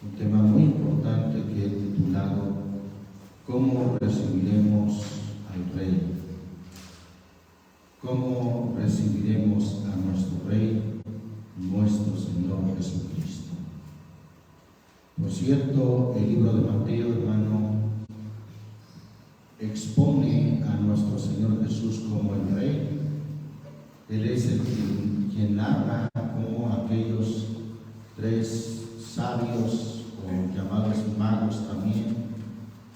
un tema muy importante que he titulado ¿Cómo recibiremos al Rey? ¿Cómo recibiremos a nuestro Rey, nuestro Señor Jesucristo? Por cierto, el libro de Mateo, hermano, expone a nuestro Señor Jesús como el Rey. Él es el quien narra como aquellos tres sabios, o llamados magos también.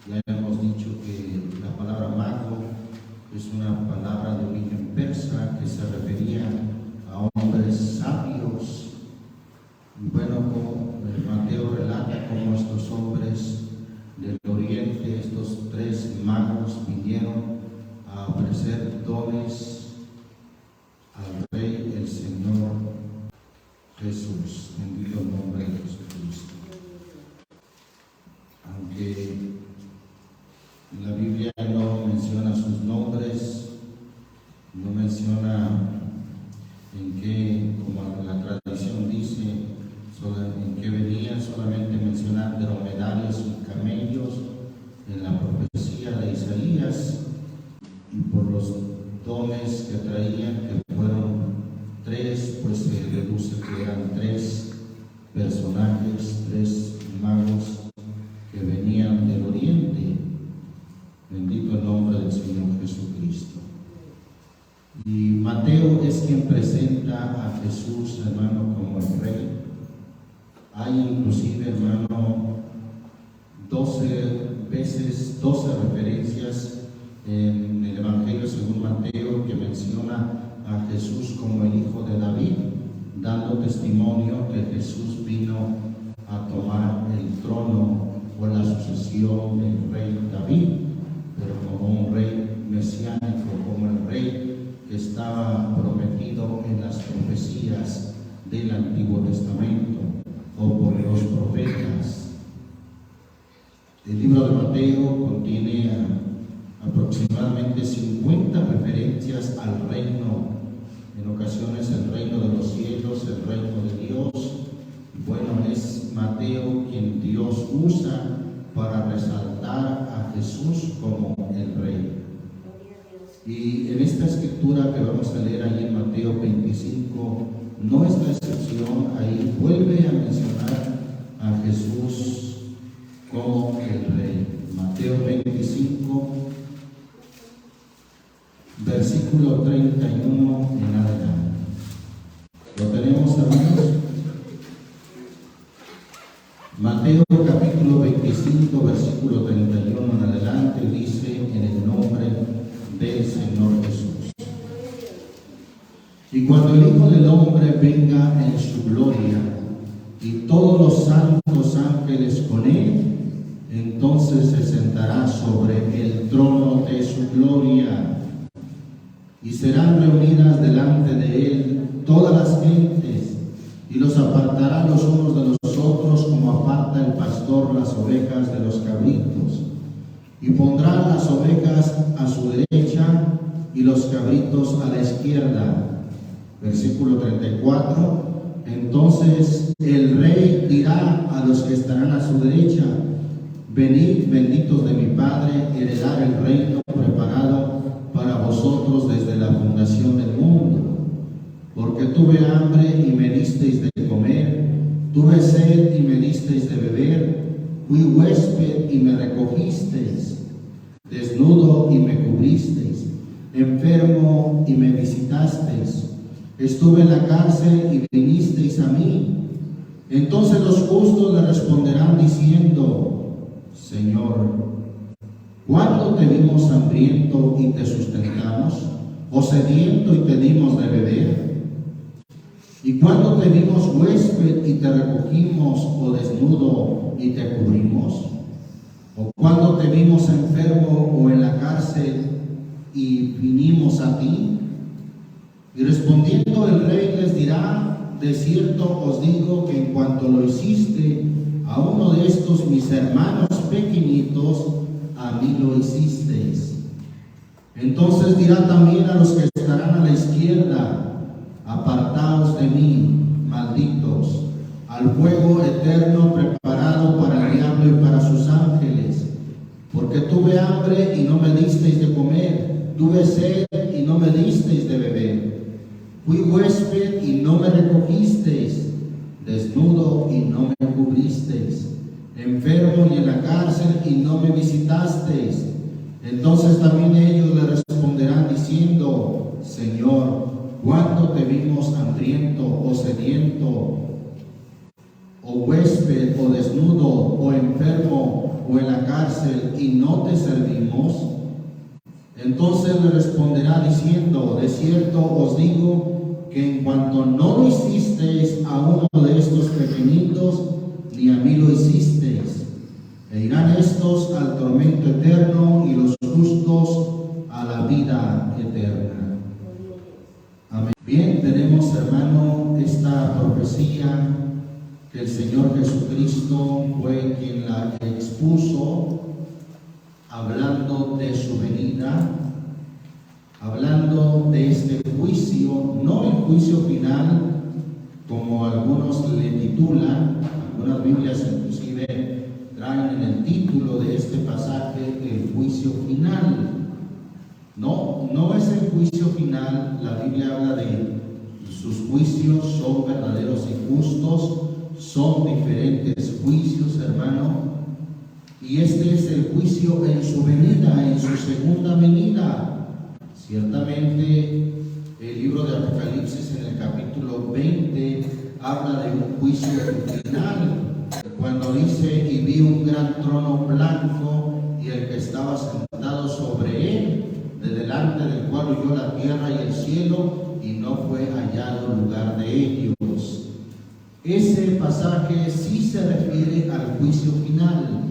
Ya hemos dicho que la palabra mago es una palabra de origen persa que se refería a hombres sabios. Bueno, Mateo relata cómo estos hombres del oriente, estos tres magos, vinieron a ofrecer dones al Rey, el Señor Jesús. Bendito el nombre de Jesucristo. Aunque la Biblia no menciona sus nombres, no menciona en qué, como la tradición dice, en qué venían, solamente menciona dromedarios y camellos en la profecía de Isaías, y por los dones que traían, que fueron tres, pues se deduce que eran tres personajes, tres magos que venían del oriente. Bendito el nombre del Señor Jesucristo. Y Mateo es quien presenta a Jesús, hermano, como el Rey. Hay inclusive, hermano, 12 referencias en el Evangelio según Mateo que menciona a Jesús como el Hijo de David, dando testimonio que Jesús vino a tomar el trono o la sucesión del rey David, pero como un rey mesiánico, como el rey que estaba prometido en las profecías del Antiguo Testamento o por los profetas. El libro de Mateo contiene aproximadamente 50 referencias al reino, en ocasiones el reino de los cielos, el reino de Dios. Bueno, es Mateo quien Dios usa para resaltar a Jesús como el Rey. Y en esta escritura que vamos a leer ahí en Mateo 25, no es la excepción. Ahí vuelve a mencionar a Jesús como el Rey. Mateo 25, versículo 31 en adelante. ¿Lo tenemos, hermanos? Mateo capítulo 25, versículo 31 en adelante, dice: en el nombre del Señor Jesús. Y cuando el Hijo del Hombre venga en su gloria, y todos los santos ángeles con él, entonces se sentará sobre el trono de su gloria, y serán reunidas delante de él todas las gentes, y los apartará los unos de los otros, como aparta el pastor las ovejas de los cabritos, y pondrá las ovejas a su derecha y los cabritos a la izquierda. Versículo 34. Entonces el Rey dirá a los que estarán a su derecha: venid, benditos de mi Padre, heredar el reino preparado para vosotros desde la fundación del mundo. Porque tuve hambre y me disteis de comer, tuve sed y me disteis de beber, fui huésped y me recogisteis, desnudo y me cubristeis, enfermo y me visitasteis, estuve en la cárcel y vinisteis a mí. Entonces los justos le responderán diciendo: Señor, ¿cuándo te vimos hambriento y te sustentamos, o sediento y te dimos de beber? ¿Y cuándo te vimos huésped y te recogimos, o desnudo y te cubrimos? ¿O cuándo te vimos enfermo o en la cárcel y vinimos a ti? Y respondiendo el Rey les dirá: de cierto os digo que en cuanto lo hiciste a uno de estos mis hermanos pequeñitos, a mí lo hicisteis. Entonces dirá también a los que estarán a la izquierda: apartaos de mí, malditos, al fuego eterno preparado tuve hambre y no me disteis de comer, tuve sed y no me disteis de beber, fui huésped y no me recogisteis, desnudo y no me cubristeis, enfermo y en la cárcel y no me visitasteis. Entonces también ellos le responderán diciendo: Señor, ¿cuándo te vimos hambriento o sediento, o huésped o desnudo o enfermo o en la cárcel y no te servimos? Entonces le responderá diciendo: de cierto os digo que en cuanto no lo hicisteis a uno de estos pequeñitos, ni a mí lo hicisteis. E irán estos al tormento eterno y los justos a la vida eterna. Amén. Bien, tenemos, hermano, esta profecía que el Señor Jesucristo fue quien la expuso, hablando de su venida, hablando de este juicio, no el juicio final, como algunos le titulan, algunas Biblias inclusive traen en el título de este pasaje el juicio final. No es el juicio final. La Biblia habla de sus juicios son verdaderos y justos, son diferentes juicios, hermano, y este es el juicio en su venida, en su segunda venida. Ciertamente el libro de Apocalipsis en el capítulo 20 habla de un juicio final, cuando dice: y vi un gran trono blanco y el que estaba sentado sobre él, de delante del cual huyó la tierra y el cielo, y no fue hallado lugar de ellos. Ese pasaje sí se refiere al juicio final,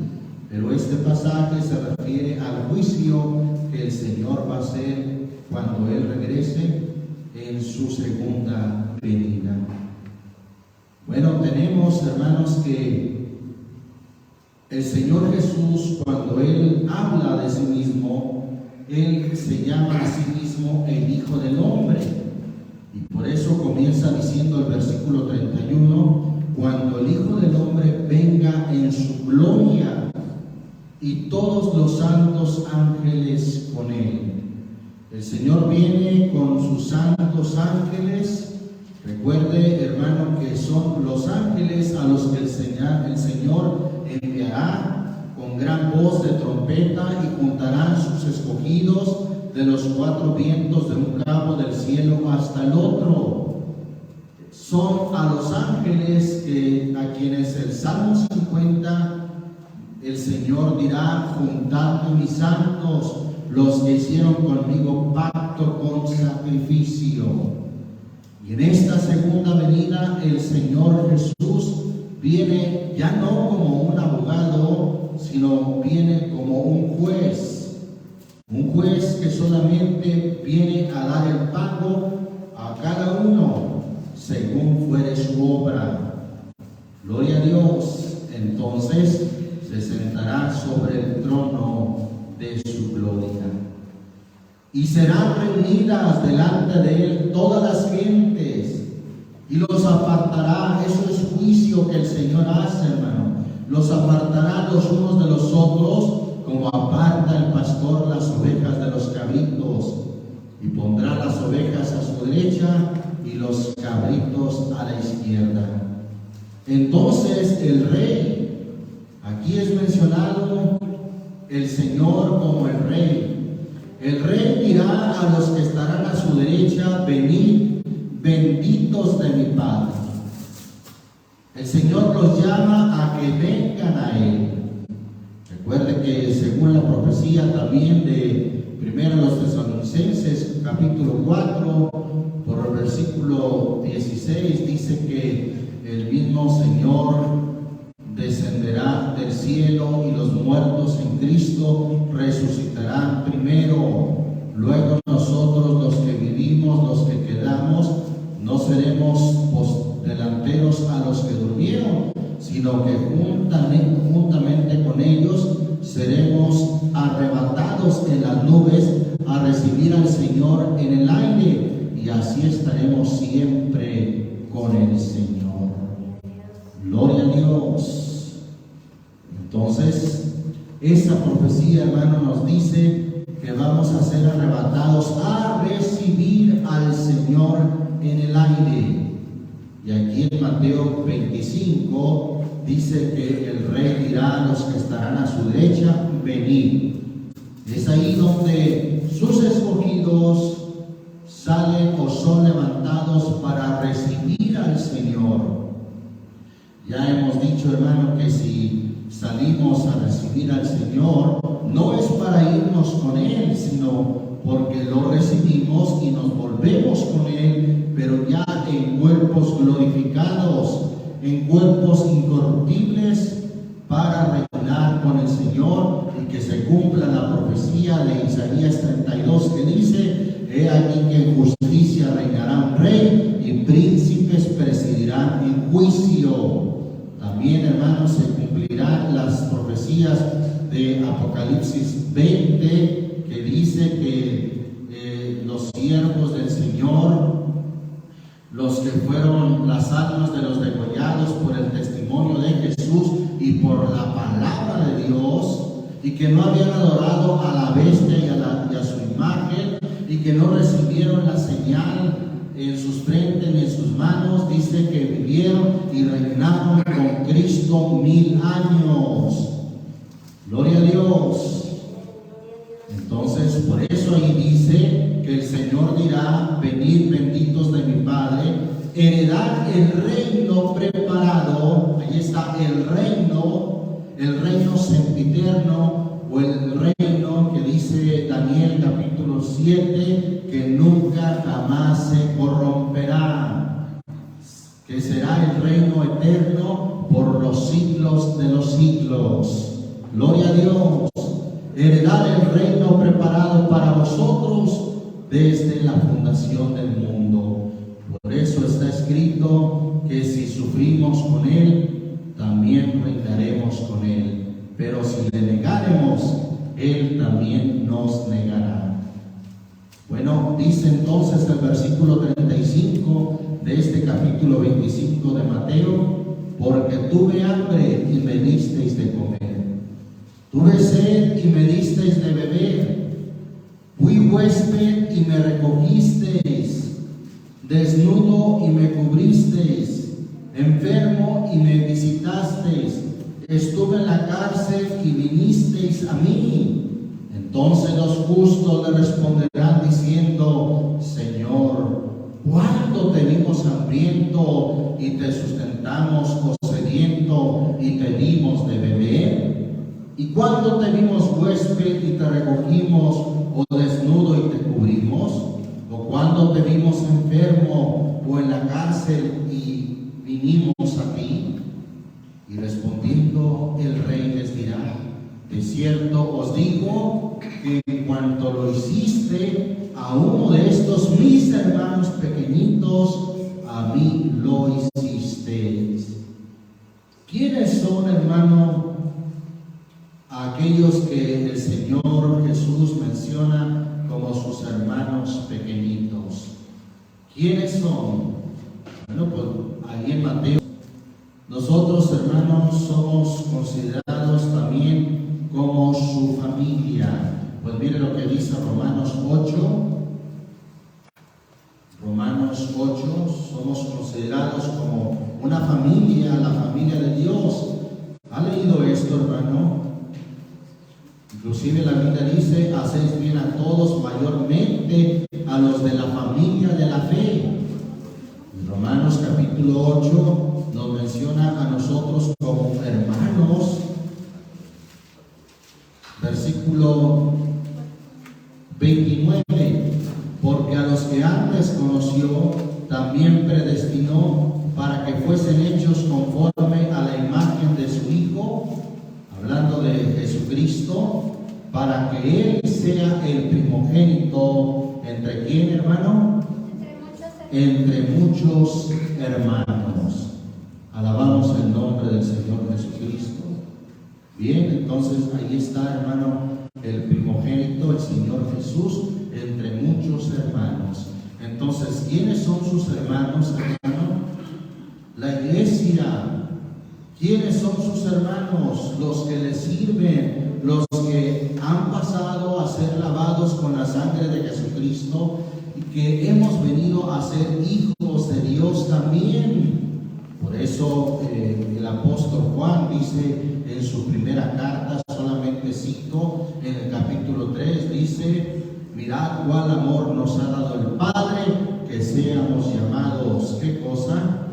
pero este pasaje se refiere al juicio que el Señor va a hacer cuando Él regrese en su segunda venida. Bueno, tenemos, hermanos, que el Señor Jesús, cuando Él habla de sí mismo, Él se llama a sí mismo el Hijo del Hombre. Y por eso comienza diciendo el versículo 31, cuando el Hijo del Hombre venga en su gloria y todos los santos ángeles con Él. El Señor viene con sus santos ángeles. Recuerde, hermano, que son los ángeles a los que el Señor enviará con gran voz de trompeta, y juntarán sus escogidos de los cuatro vientos de un cabo del cielo hasta el otro. Son a los ángeles a quienes el Salmo 50, el Señor dirá: juntadme mis santos, los que hicieron conmigo pacto con sacrificio. Y en esta segunda venida el Señor Jesús viene ya no como un abogado, sino viene como un juez que solamente viene a dar el pago a cada uno según fuere su obra. Gloria a Dios. Entonces se sentará sobre el trono de su gloria, y serán reunidas delante de Él todas las gentes, y los apartará. Eso es juicio que el Señor hace, hermano. Los apartará los unos de los otros, como aparta el pastor las ovejas de los cabritos, y pondrá las ovejas a su derecha y los cabritos a la izquierda. Entonces el rey, aquí es mencionado el Señor como el rey dirá a los que estarán a su derecha: venid, benditos de mi Padre. El Señor los llama a que vengan a Él. Recuerde que según la profecía también de 1 Tesalonicenses capítulo 4, por el versículo 16, dice que el mismo Señor descenderá del cielo, y los muertos en Cristo resucitarán primero. Luego nosotros, los que vivimos, los que quedamos, no seremos delanteros a los que durmieron, sino que juntamente con ellos seremos arrebatados en las nubes a recibir al Señor en el aire, y así estaremos siempre con el Señor. Gloria a Dios. Entonces, Esa profecía, hermano, nos dice que vamos a ser arrebatados a recibir al Señor en el aire. Y aquí en Mateo 25 dice que el Rey dirá a los que estarán a su derecha: venid. Es ahí donde sus escogidos salen o son levantados para recibir al Señor. Ya hemos dicho, hermano, que si salimos a recibir al Señor, no es para irnos con Él, sino porque lo recibimos y nos volvemos con Él, pero ya en cuerpos glorificados, en cuerpos incorruptibles, para reinar con el Señor y que se cumpla la profecía de Isaías 32 que dice: he aquí que en justicia reinará un rey y príncipes presidirán en juicio. También, hermanos, se cumplirán las profecías de Apocalipsis 20 que dice que los siervos del Señor, los que fueron las almas de los degollados por el testimonio de Jesús y por la palabra de Dios, y que no habían adorado a la bestia y a su imagen, y que no recibieron la señal en sus frentes ni en sus manos, dice que vivieron y reinaron con Cristo 1000 años. Gloria a Dios. Entonces, por eso ahí dice que el Señor dirá: venid, benditos de mi Padre, heredad el reino preparado. Ahí está el reino sempiterno, o el reino que dice Daniel capítulo 7, que nunca jamás se corromperá, que será el reino eterno por los siglos de los siglos. Gloria a Dios. Heredad el reino preparado para vosotros desde la fundación del mundo. Por eso está escrito que si sufrimos con Él, también reinaremos con Él. Pero si le negaremos, Él también nos negará. Bueno, dice entonces el versículo 35 de este capítulo 25 de Mateo: porque tuve hambre y me disteis de comer, tuve sed y me disteis de beber, fui huésped y me recogisteis, desnudo y me cubristeis, enfermo y me visitasteis, estuve en la cárcel y vinisteis a mí. Entonces los justos le responderán diciendo: Señor, ¿cuándo te vimos hambriento y te sustentamos, o sediento y te dimos de beber? ¿Y cuándo te vimos huésped y te recogimos, o desnudo y te cubrimos? ¿O cuándo te vimos enfermo o en la cárcel y vinimos a ti? Y respondiendo el rey les dirá: de cierto os digo que en cuanto lo hiciste a uno de estos mis hermanos pequeñitos, a mí lo hicisteis. ¿Quiénes son, hermano, aquellos que el Señor Jesús menciona como sus hermanos pequeñitos? ¿Quiénes son? Bueno, pues ahí en Mateo, nosotros, hermanos, somos considerados también como su familia. Pues mire lo que dice Romanos 8. Romanos 8, somos considerados como una familia, la familia de Dios. ¿Ha leído esto, hermano? Inclusive la Biblia dice: hacéis bien a todos, mayormente a los de la familia de la fe. En Romanos capítulo 8 nos menciona a nosotros como hermanos. Versículo 29: porque a los que antes conoció, también predestinó para que fuesen hechos conforme a la imagen de su Hijo, hablando de Jesucristo, para que Él sea el primogénito. ¿Entre quién, hermano? Entre muchos hermanos. Alabamos el nombre del Señor Jesucristo. Bien, entonces ahí está, hermano, el primogénito, el Señor Jesús, entre muchos hermanos. Entonces, ¿quiénes son sus hermanos, hermano? La iglesia. ¿Quiénes son sus hermanos? Los que le sirven, los que han pasado a ser lavados con la sangre de Jesucristo y que hemos venido a ser hijos de Dios también. Por eso el apóstol Juan dice en su primera carta, solamente cito, en el capítulo 3, dice: mirad cuál amor nos ha dado el Padre, que seamos llamados, ¿qué cosa?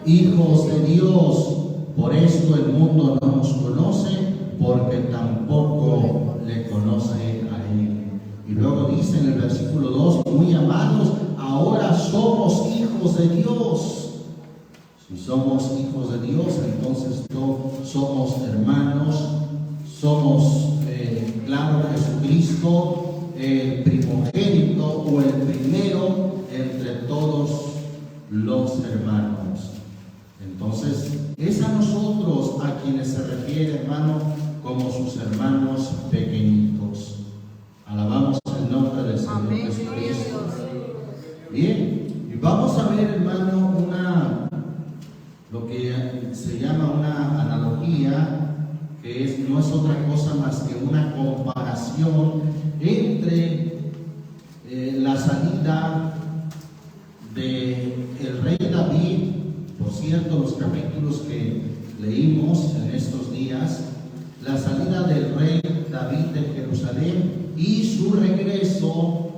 Hijos de Dios. Por esto el mundo no nos conoce, porque tampoco le conoce a Él. Y luego dice en el versículo 2, muy amados, ahora somos hijos de Dios. Si somos hijos de Dios, entonces somos hermanos, somos, claro, Jesucristo, el primogénito o el primero entre todos los hermanos. Entonces, es a nosotros a quienes se refiere, hermano, como sus hermanos pequeñitos. Alabamos el nombre del Señor Jesucristo. Bien, y vamos a ver, hermano, lo que se llama una analogía, que no es otra cosa más que una comparación entre la salida del rey David. Por cierto, los capítulos que leímos en estos días, la salida del rey David de Jerusalén y su regreso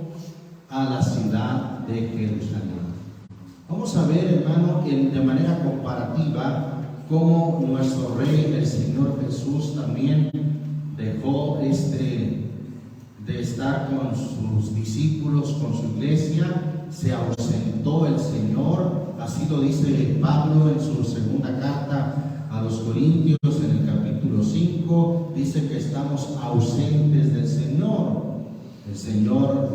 a la ciudad de Jerusalén. Vamos a ver, hermano, de manera comparativa, cómo nuestro rey, el Señor Jesús, también dejó de estar con sus discípulos, con su iglesia. Se ausentó el Señor, así lo dice Pablo en su segunda carta a los Corintios, en el capítulo 5, dice que estamos ausentes del Señor. El Señor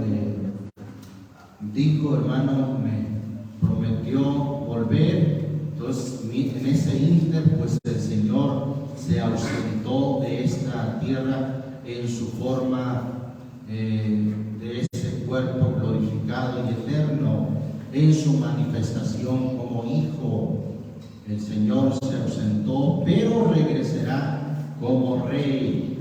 dijo, hermano, me prometió volver. Entonces, en ese ínter, pues el Señor se ausentó de esta tierra en su forma de ese cuerpo glorificado y eterno, en su manifestación como Hijo. El Señor se ausentó, pero regresará como Rey.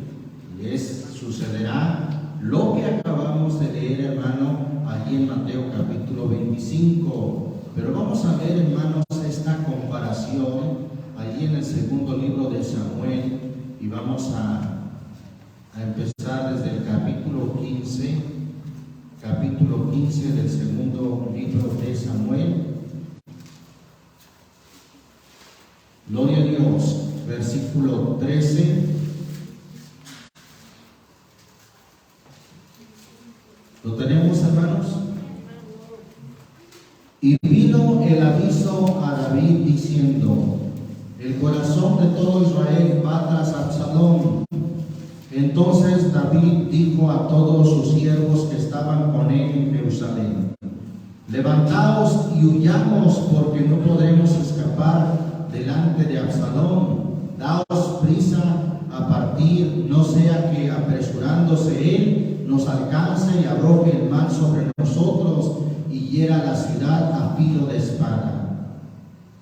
Y sucederá lo que acabamos de leer, hermano, allí en Mateo capítulo 25. Pero vamos a ver, hermanos, esta comparación allí en el segundo libro de Samuel, y vamos a empezar desde el capítulo 15 del segundo libro de Samuel. Gloria a Dios, versículo 13. ¿Lo tenemos, hermanos? Y vino el aviso a David diciendo: el corazón de todo Israel va tras Absalón. Entonces David dijo a todos sus siervos que estaban con él en Jerusalén: levantaos y huyamos, porque no podremos escapar delante de Absalón. Daos prisa a partir, no sea que apresurándose él nos alcance y arroje el mal sobre nosotros y hiera la ciudad a filo de espada.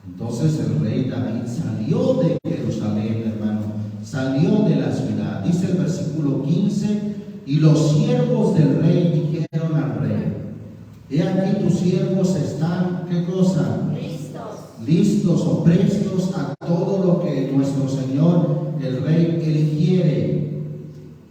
Entonces el rey David salió de Jerusalén, hermano, salió de la ciudad. Dice el versículo 15: y los siervos del rey dijeron al rey: he aquí tus siervos están, ¿qué cosa? Listos o prestos a todo lo que nuestro Señor el rey eligiere.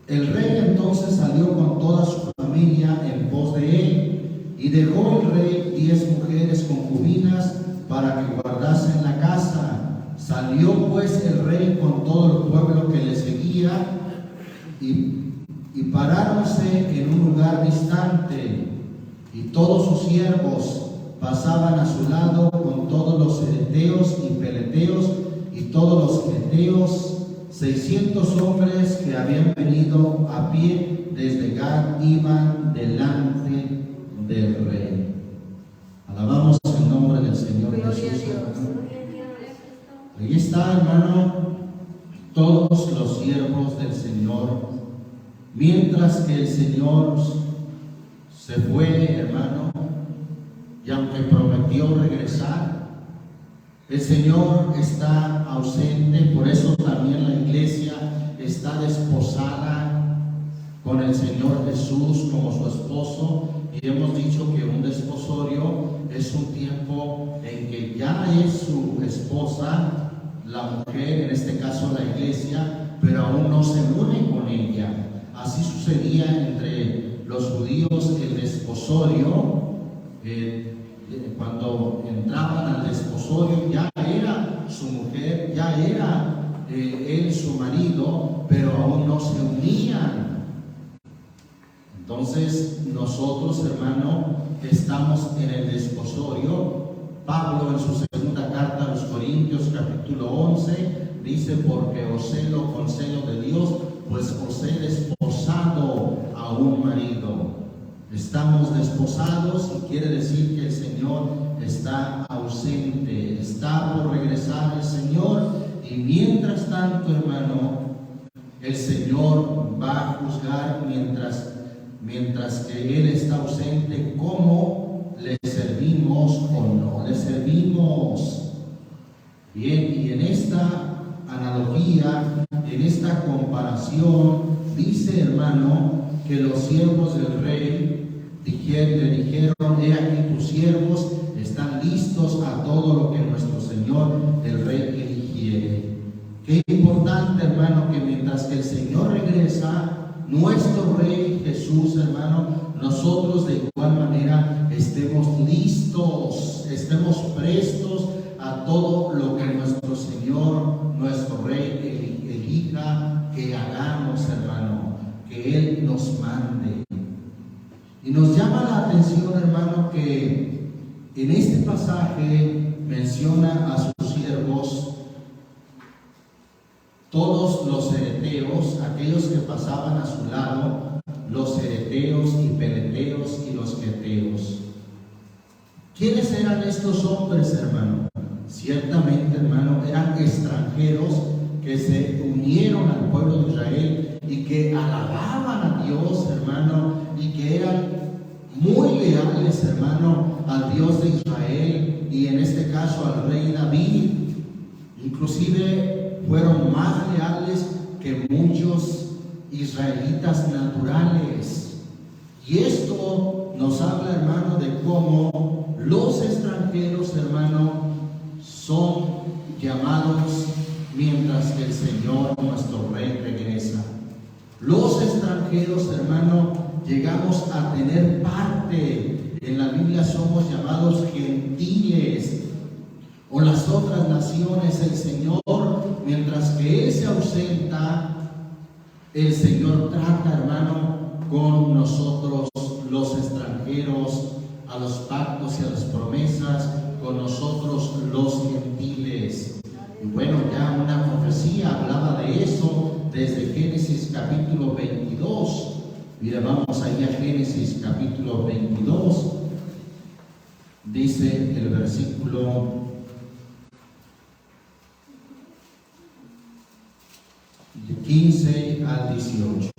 El rey entonces salió con toda su familia en pos de él, y dejó el rey 10 mujeres concubinas para que guardasen la casa. Salió pues el rey con todo el pueblo que le seguía, y paráronse en un lugar distante, y todos sus siervos pasaban a su lado con todos los eteos y peleteos y todos los geteos. 600 hombres que habían venido a pie desde Gad iban delante del rey. Alabamos el nombre del Señor Jesús. Ahí está, hermano, todos los siervos del Señor. Mientras que el Señor se fue, hermano, y aunque prometió regresar, el Señor está ausente. Por eso también la iglesia está desposada esposo, y hemos dicho que un desposorio es un tiempo en que ya es su esposa, la mujer, en este caso la iglesia, pero aún no se une con ella. Así sucedía entre los judíos el desposorio. Cuando entraban al desposorio ya era su mujer, ya era él su marido, pero aún no se unían. Entonces nosotros, hermano, estamos en el desposorio. Pablo en su segunda carta a los Corintios, capítulo 11, dice: porque os celo con celo de Dios, pues os he desposado a un marido. Estamos desposados y quiere decir que el Señor está ausente, está por regresar el Señor, y mientras tanto, hermano, el Señor va a juzgar mientras que Él está ausente, cómo le servimos o no le servimos. Bien, y en esta analogía, en esta comparación, dice, hermano, que los siervos del rey le dijeron: he aquí tus siervos están listos a todo lo que nuestro Señor el rey eligiere. Qué importante, hermano, que mientras que el Señor regresa, nuestro Rey Jesús, hermano, nosotros de igual manera estemos listos, estemos prestos a todo lo que nuestro Señor, nuestro Rey elija que hagamos, hermano, que Él nos mande. Y nos llama la atención, hermano, que en este pasaje menciona a sus siervos, todos los cereteos, aquellos que pasaban a su lado, los cereteos y peleteos y los queteos. ¿Quiénes eran estos hombres, hermano? Ciertamente, hermano, eran extranjeros que se unieron al pueblo de Israel y que alababan a Dios, hermano, y que eran muy leales, hermano, al Dios de Israel, y en este caso al rey David. Inclusive fueron más leales que muchos israelitas naturales. Y esto nos habla, hermano, de cómo los extranjeros, hermano, son llamados mientras que el Señor, nuestro Rey, regresa. Los extranjeros, hermano, llegamos a tener parte. En la Biblia somos llamados gentiles, o las otras naciones. El Señor, mientras que Él se ausenta, el Señor trata, hermano, con nosotros, los extranjeros, a los pactos y a las promesas, con nosotros, los gentiles. Y bueno, ya una profecía hablaba de eso desde Génesis capítulo 22. Mira, vamos ahí a Génesis capítulo 22. Dice el versículo 15 al 18.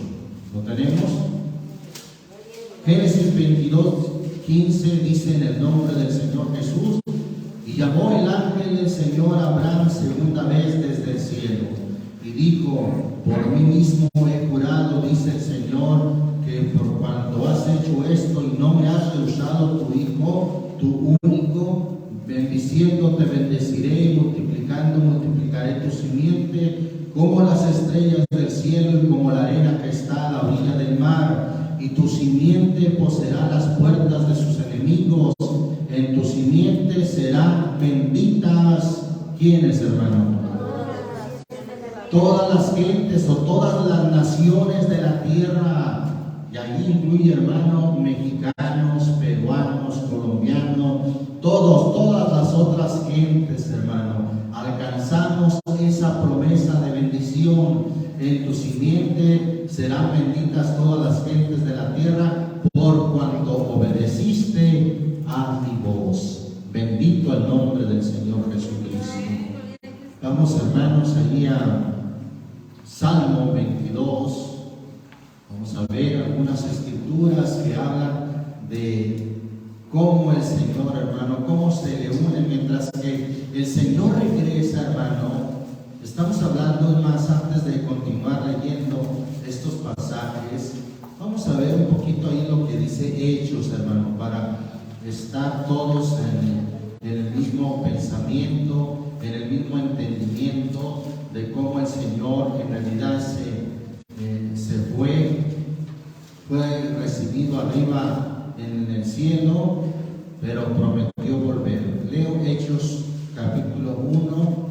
¿Lo tenemos? Génesis 22, 15 dice: en el nombre del Señor Jesús. Y llamó el ángel del Señor a Abraham segunda vez desde el cielo, y dijo: por mí mismo he jurado, dice el Señor, que por cuanto has hecho esto y no me has rehusado tu hijo, tu único, bendiciendo te bendeciré, y multiplicando multiplicaré tu simiente como las estrellas del cielo y como la arena que está a la orilla del mar, y tu simiente poseerá las puertas de sus enemigos. En tu simiente serán benditas. ¿Quiénes, hermano? Todas las gentes o todas las naciones de la tierra. Y allí incluye, hermano, mexicanos, peruanos, colombianos, todas las otras gentes, hermano. Alcanzamos esa promesa de bendición. En tu simiente serán benditas todas las gentes de la tierra, por cuanto obedeciste a mi voz. Bendito el nombre del Señor Jesucristo. Vamos, hermanos, allí a Salmo 22. Vamos a ver algunas escrituras que hablan de cómo el Señor, hermano, cómo se le une mientras que el Señor regresa, hermano. Estamos hablando más antes de continuar leyendo estos pasajes. Vamos a ver un poquito ahí lo que dice hermano, para estar todos en el mismo pensamiento, en el mismo entendimiento de cómo el Señor en realidad se fue recibido arriba en el cielo, pero prometió volver. Leo Hechos capítulo 1,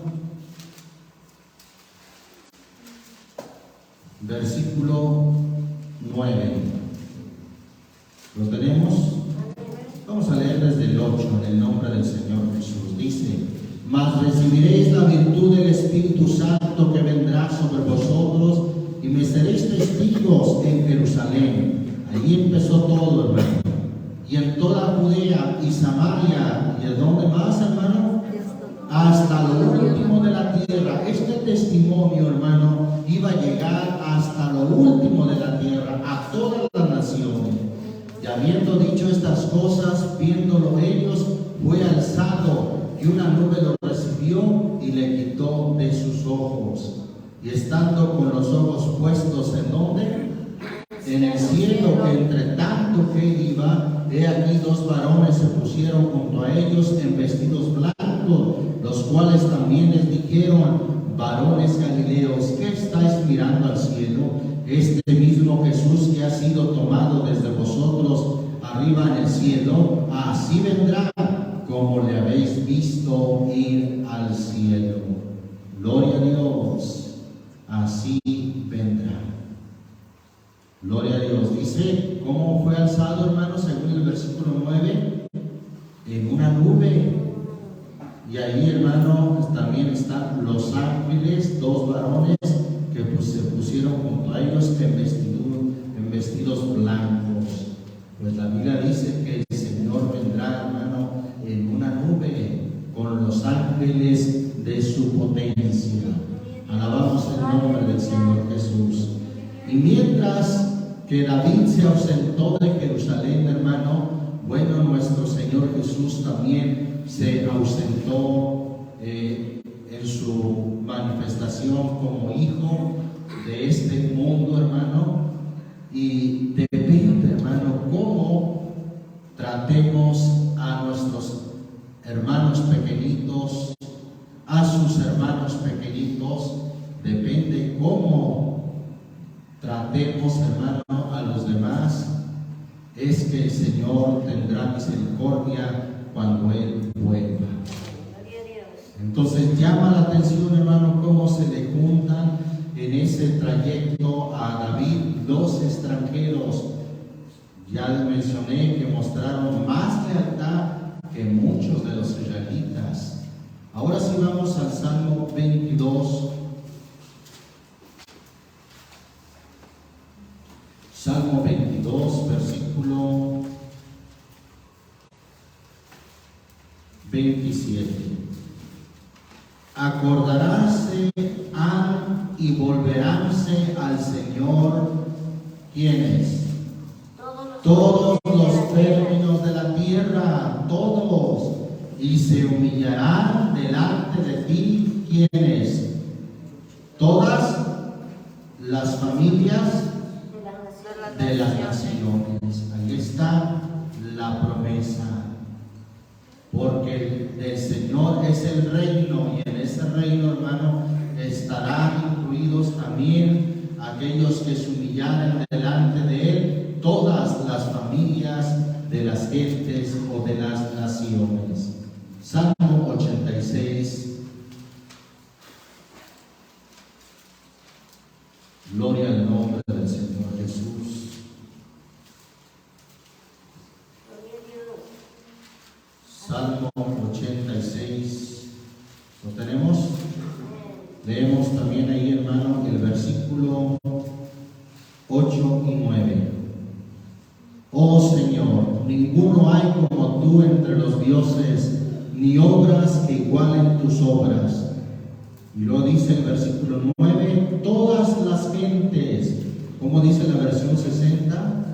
versículo 9. ¿Lo tenemos? Vamos a leer desde el 8, en el nombre del Señor Jesús. Dice: mas recibiréis la virtud del Espíritu Santo que vendrá sobre vosotros, y me seréis testigos en Jerusalén. Allí empezó todo, hermano. Y en toda Judea y Samaria, ¿y de dónde más, hermano? Hasta lo último de la tierra. Este testimonio, hermano, iba a llegar hasta lo último de la tierra, a todas las naciones. Y habiendo dicho estas cosas, viéndolo ellos, fue alzado, y una nube lo recibió y le quitó de sus ojos. Y estando con los ojos puestos ¿en dónde? En el cielo, entre tanto que él iba, he aquí dos varones se pusieron junto a ellos en vestidos blancos, los cuales también les dijeron: varones galileos, ¿qué estáis mirando al cielo? Este mismo Jesús que ha sido tomado desde vosotros arriba en el cielo, así vendrá como le habéis visto ir al cielo. Gloria a Dios, así vendrá. Gloria a Dios. Dice, ¿cómo fue alzado, hermano? Según el versículo 9, en una nube. Y ahí, hermano, también están los ángeles, dos varones que se pusieron junto a ellos en vestidos blancos. Pues la Biblia dice que el Señor vendrá, hermano, en una nube con los ángeles de su potencia. Alabamos el nombre del Señor Jesús. Y mientras que David se ausentó de Jerusalén, hermano, bueno, nuestro Señor Jesús también se ausentó en su manifestación como hijo de este mundo, hermano. Y depende, hermano, cómo tratemos a nuestros hermanos pequeñitos, a sus hermanos pequeñitos, depende cómo tratemos, hermano, a los demás, es que el Señor tendrá misericordia cuando Él vuelva. Entonces llama la atención, hermano, cómo se le juntan en ese trayecto a David dos extranjeros. Ya les mencioné que mostraron más lealtad que muchos de los israelitas. Ahora sí vamos al Salmo 22. Salmo 22, versículo 27. Acordaráse han y volveránse al Señor, ¿quiénes? Todos los términos de la tierra, todos, y se humillarán delante de ti, ¿quiénes? Todas las familias de las naciones. Ahí está la promesa, porque el Señor es el reino, y en ese reino, hermano, estarán incluidos también aquellos que se humillaren delante de Él, todas las familias de las gentes o de las naciones. Salmo 86. Gloria al nombre del Señor Jesús. Salmo 86. ¿Lo tenemos? Leemos también ahí, hermano, el versículo 8 y 9. Oh Señor, ninguno hay como tú entre los dioses, ni obras que igualen tus obras. Y luego dice el versículo 9, todas las gentes, ¿cómo dice la versión 60?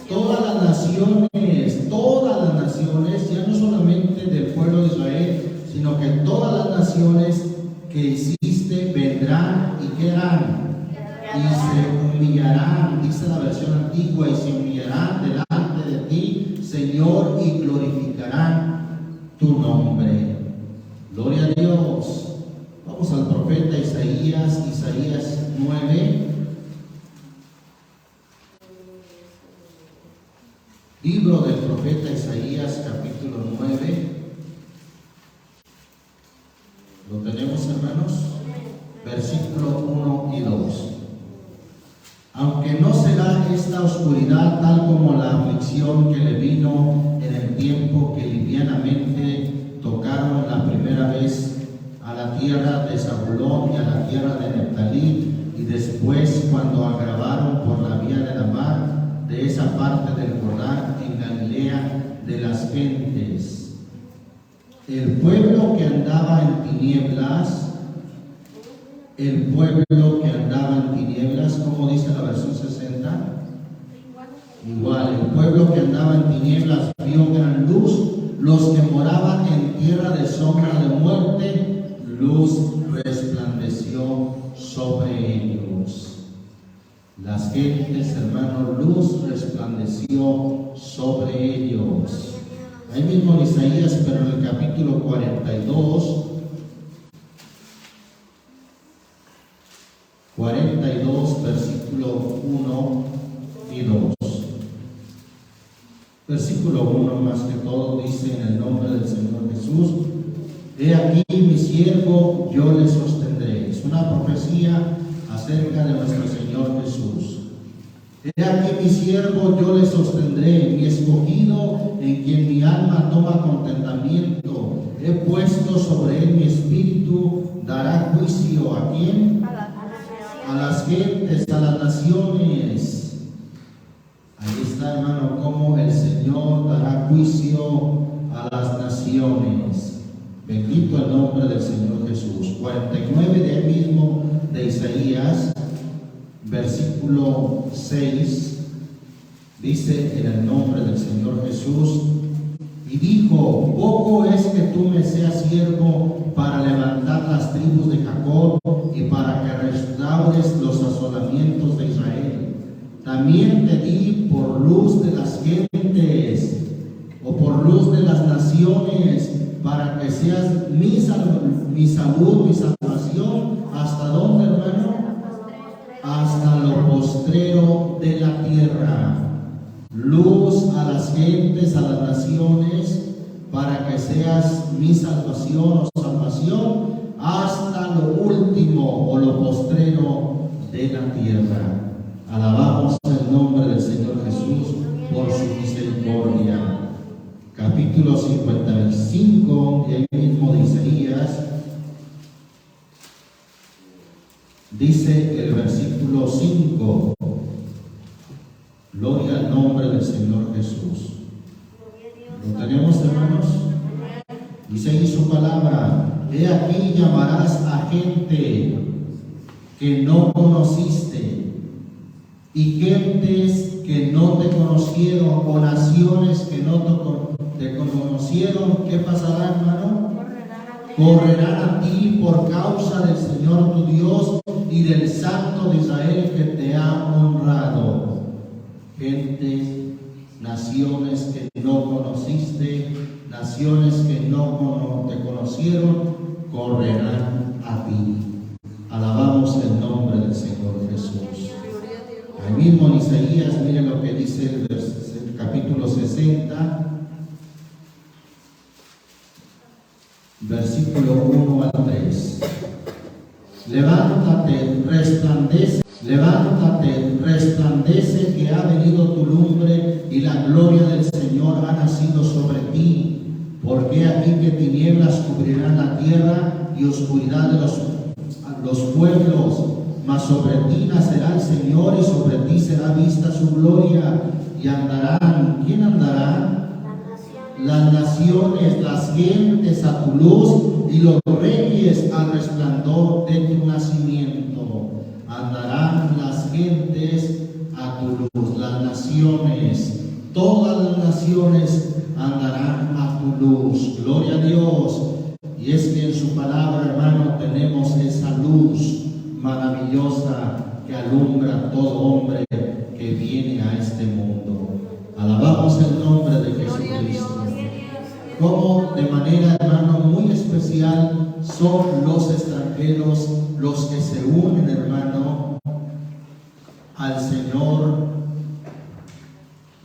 Todas las naciones, ya no solamente del pueblo de Israel, sino que todas las naciones que hiciste vendrán y ¿qué harán? Y se humillarán, dice la versión antigua, y se humillarán delante de ti, tu nombre. Gloria a Dios. Vamos al profeta Isaías, Isaías 9. Libro del profeta Isaías, capítulo 9. ¿Lo tenemos, hermanos? Versículo 1 y 2. Aunque no será esta oscuridad tal como la aflicción que le vino en el tiempo que livianamente tocaron la primera vez a la tierra de Zabulón y a la tierra de Neftalí, y después cuando agravaron por la vía de la mar, de esa parte del Jordán en Galilea de las gentes. El pueblo que andaba en tinieblas, ¿cómo dice la versión 60? Igual, el pueblo que andaba en tinieblas vio gran luz, los que moraban en tierra de sombra de muerte, luz resplandeció sobre ellos. Las gentes, hermanos, luz resplandeció sobre ellos. Ahí mismo en Isaías, pero en el capítulo 42, versículo 1 y 2. Versículo 1 más que todo dice: en el nombre del Señor Jesús, he aquí mi siervo, yo le sostendré. Es una profecía acerca de nuestro Señor Jesús. He aquí mi siervo, yo le sostendré, mi escogido, en quien mi alma toma contentamiento. He puesto sobre él mi espíritu, dará juicio ¿a quién? A las gentes, a las naciones. Ahí está, hermano, como el Señor dará juicio a las naciones. Bendito el nombre del Señor Jesús. 49 de ahí mismo de Isaías, versículo 6, dice: en el nombre del Señor Jesús, y dijo: poco es que tú me seas siervo para levantar las tribus de Jacob y para que restaures los asolamientos de Israel. También te di por luz de las gentes, o por luz de las naciones, para que seas mi salud, mi salvación. ¿Hasta dónde, hermano? Hasta lo postrero de la tierra. Luz a las gentes, a las naciones, para que seas mi salvación o salvación hasta lo último o lo postrero de la tierra. Alabamos el nombre del Señor Jesús por su misericordia. Capítulo 55 de ahí mismo de Isaías, dice el versículo 5: gloria al nombre del Señor Jesús. ¿Lo tenemos, hermanos? Dice ahí su palabra: he aquí llamarás a gente que no conociste, y gentes que no te conocieron, o naciones que no te conocieron. ¿Qué pasará, hermano? Correrán a ti por causa del Señor tu Dios y del Santo de Israel que te ha honrado. Gentes, naciones que no conociste, naciones que no te conocieron, correrán a ti. Alabamos el nombre del Señor Jesús. Ahí mismo en Isaías, miren lo que dice el capítulo 60, versículo 1 al 3. Levántate, resplandece que ha venido tu lumbre y la gloria del Señor ha nacido sobre ti. Porque aquí que tinieblas cubrirán la tierra y oscuridad de los pueblos, mas sobre ti nacerá el Señor y sobre ti será vista su gloria. Y andarán, ¿quién andará? Las naciones, las gentes a tu luz, y los reyes al resplandor de tu nacimiento. Andarán las gentes a tu luz, las naciones, todas las naciones andarán a tu luz. Gloria a Dios. Y es que en su palabra, hermano, tenemos esa luz maravillosa que alumbra a todo hombre que viene a este mundo. Alabamos el nombre de Jesucristo. como de manera, hermano, muy especial son los extranjeros los que se unen, hermano, al Señor,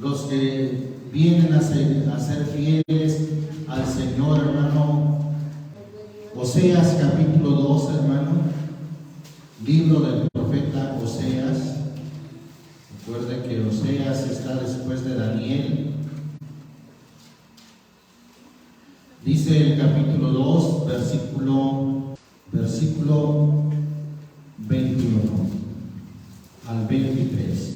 los que vienen a ser fieles al Señor, hermano. Oseas capítulo 2, hermano, libro del profeta Oseas. Recuerden que Oseas está después de Daniel. Dice el capítulo 2, versículo 21 al 23.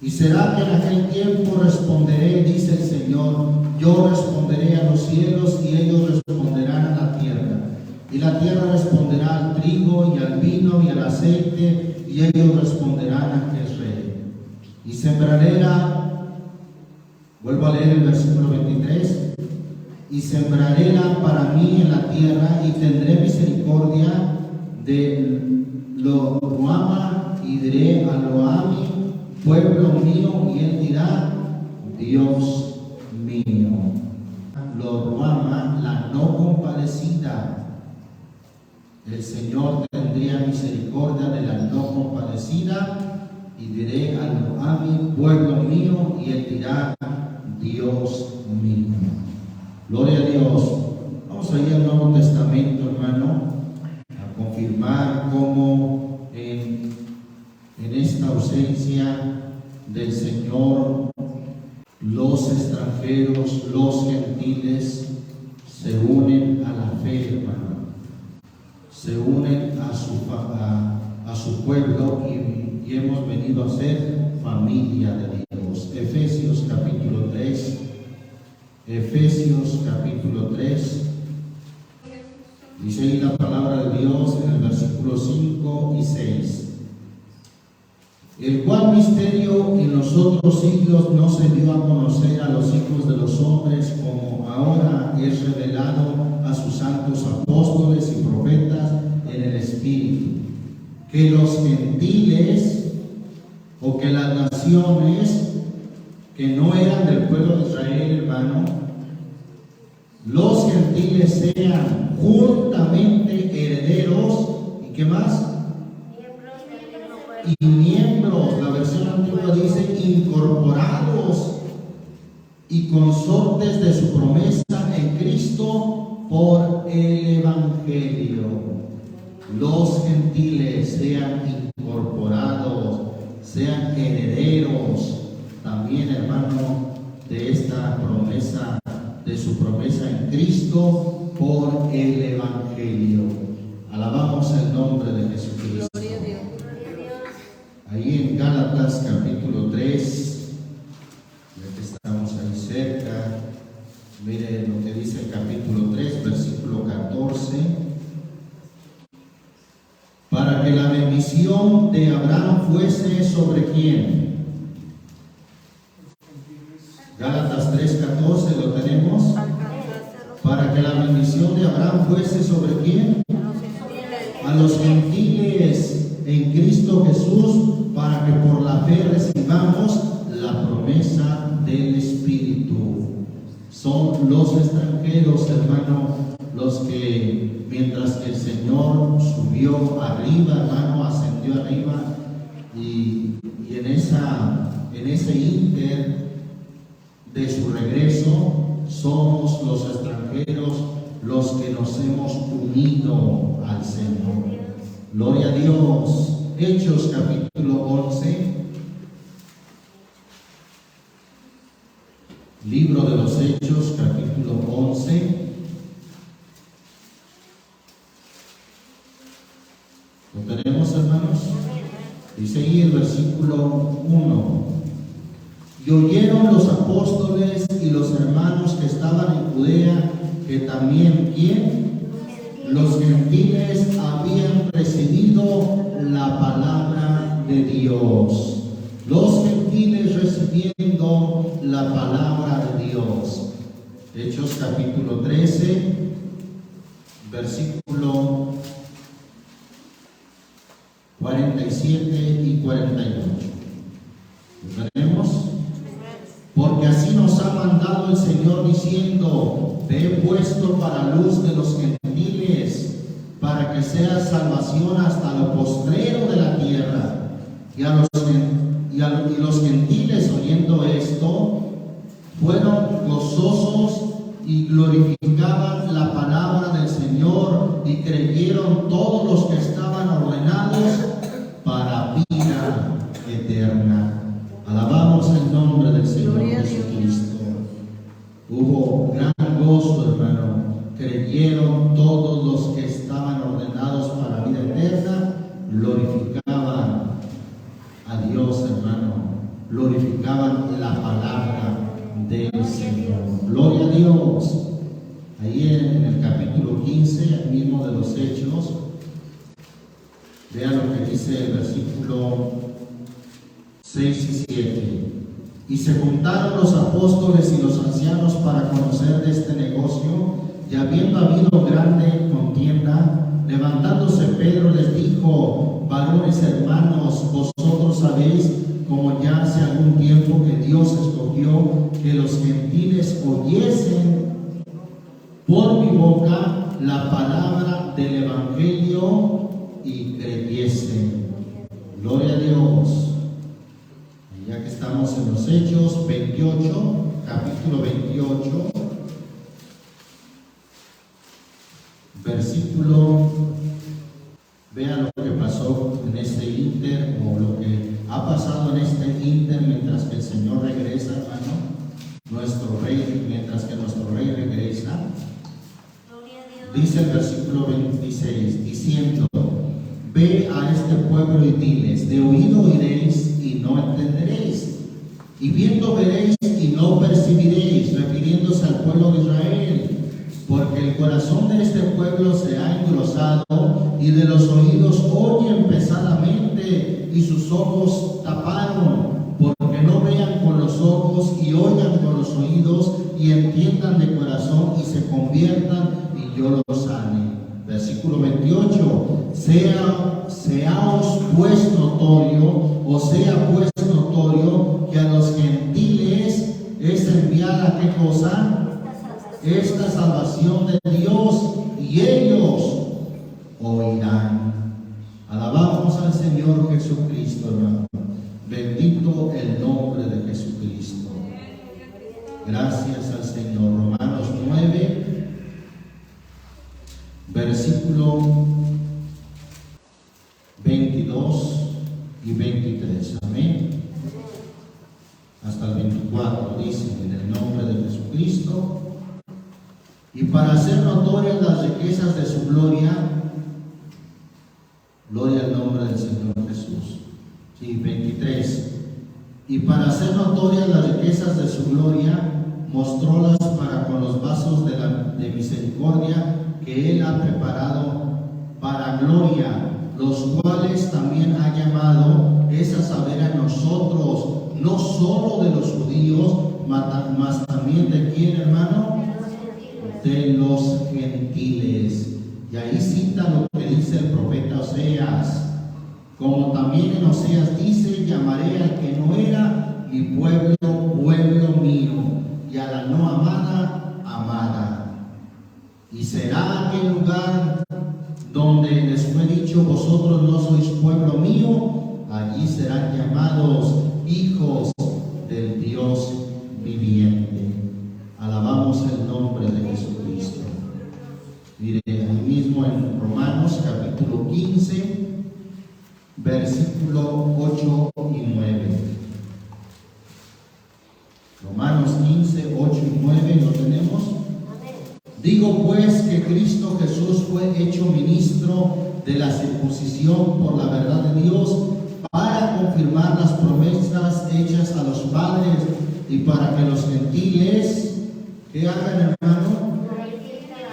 Y será que en aquel tiempo responderé, dice el Señor, yo responderé a los cielos y ellos responderán a la tierra. Y la tierra responderá al trigo y al vino y al aceite, y ellos responderán a aquel rey. Y sembraré vuelvo a leer el versículo 23, y sembraré para mí en la tierra, y tendré misericordia de Lo-Ruhama, y diré a Lo-Ami, pueblo mío, y él dirá, Dios mío. Lo-Ruhama, la no compadecida. El Señor tendría misericordia de la no compadecida, y diré a Lo-Ami, pueblo mío, y él dirá, Dios mío. Gloria a Dios. Vamos a ir al Nuevo Testamento, hermano, a confirmar cómo en esta ausencia del Señor, los extranjeros, los gentiles, se unen a la fe, hermano. Se unen a su pueblo y hemos venido a ser familia de Dios. Efesios capítulo 3. Efesios capítulo 3. Dice ahí la palabra de Dios en el versículo 5 y 6. El cual misterio en los otros siglos no se dio a conocer a los hijos de los hombres, como ahora es revelado a sus santos apóstoles y profetas en el Espíritu, que los gentiles o que las naciones que no eran del pueblo de Israel, hermano, los gentiles sean juntamente herederos, ¿y qué más? Y miembros, la versión antigua dice incorporados y consortes de su promesa en Cristo por el Evangelio. Los gentiles sean incorporados, sean herederos también, hermano, de esta promesa, de su promesa en Cristo por el Evangelio. Alabamos el nombre de Jesucristo. Ahí en Gálatas capítulo 3, ya que estamos ahí cerca, mire lo que dice el capítulo 3, versículo 14. Para que la bendición de Abraham fuese sobre quién. Gálatas 3:14, ¿lo tenemos? Para que la bendición de Abraham fuese sobre quién. A los gentiles en Cristo Jesús, para que por la fe recibamos la promesa del Espíritu. Son los extranjeros, hermano, los que mientras que el Señor subió arriba, hermano, ascendió arriba, y en ese ínter de su regreso, somos los extranjeros los que nos hemos unido al Señor. Gloria a Dios. Hechos capítulo 11. Libro de los Hechos capítulo 11. ¿Lo tenemos, hermanos? Dice ahí el versículo 1. Y oyeron los apóstoles y los hermanos que estaban en Judea que también, ¿quién? Los gentiles habían recibido la palabra de Dios. Los gentiles recibiendo la palabra de Dios. Hechos capítulo 13, versículo 47 y 48. ¿Lo tenemos? Porque así nos ha mandado hablado el Señor diciendo: te he puesto para luz de los gentiles, para que seas salvación hasta lo postrero de la tierra. Y los gentiles, oyendo esto, fueron gozosos y glorificaban la palabra del Señor, y creyeron todos los que estaban ordenados para vida eterna. Alabamos el nombre del Señor Jesucristo. Hubo gran gozo, hermano. Creyeron todos los que estaban ordenados para vida eterna, glorificaban a Dios, hermano. Glorificaban la palabra del Señor. Gloria a Dios. Ahí en el capítulo 15, mismo de los Hechos, vean lo que dice el versículo 6 y 7. Y se juntaron los apóstoles y los ancianos para conocer de este negocio, y habiendo habido grande contienda, levantándose Pedro les dijo: varones hermanos, vosotros sabéis, como ya hace algún tiempo, que Dios escogió que los gentiles oyesen por mi boca la palabra del Evangelio y creyesen. Gloria a Dios. Ya que estamos en los Hechos 28, capítulo 28, versículo, vean lo que pasó en este inter, o lo que ha pasado en este inter mientras que el Señor regresa, hermano, nuestro Rey, mientras que nuestro Rey regresa. Dice el versículo 26, diciendo: ve a este pueblo y diles, de oído oiréis y no entenderéis, y viendo veréis y no percibiréis, refiriéndose al pueblo de Israel, porque el corazón de este pueblo se ha engrosado, y de los oídos oyen pesadamente, y sus ojos taparon, porque no vean con los ojos y oigan con los oídos, y entiendan de corazón y se conviertan, y yo los sane. Versículo 28, seaos pues notorio, o sea pues notorio, que a los gentiles es enviada, ¿qué cosa? Esta salvación de Dios, y ellos oirán. Alabamos al Señor Jesucristo, hermano. Bendito el nombre de Jesucristo. Gracias al Señor. Romanos 9, versículo 22 y 23. Amén. Hasta el 24 dice: en el nombre de Jesucristo, y para hacer notorias las riquezas de su gloria. Gloria al nombre del Señor Jesús. Sí, 23. Y para hacer notorias las riquezas de su gloria, mostrólas para con los vasos de misericordia que Él ha preparado para gloria, los cuales también ha llamado, es a saber, a nosotros, no solo de los judíos, mas también de quién, hermano, de los gentiles. Y ahí cita lo que dice el profeta Oseas, como también en Oseas dice: llamaré al que no era mi pueblo, pueblo mío, y a la no amada, amada. Y será aquel lugar donde les fue dicho: vosotros no sois pueblo mío, allí serán llamados hijos del Dios viviente. Alabamos el nombre de Jesucristo. Mire, ahí mismo en Romanos capítulo 15, versículo 8 y 9. Romanos 15, 8 y 9, ¿lo tenemos? Digo pues que Cristo Jesús fue hecho ministro de la circuncisión por la verdad de Dios, para confirmar las promesas hechas a los padres, y para que los gentiles, ¿qué hagan, hermano?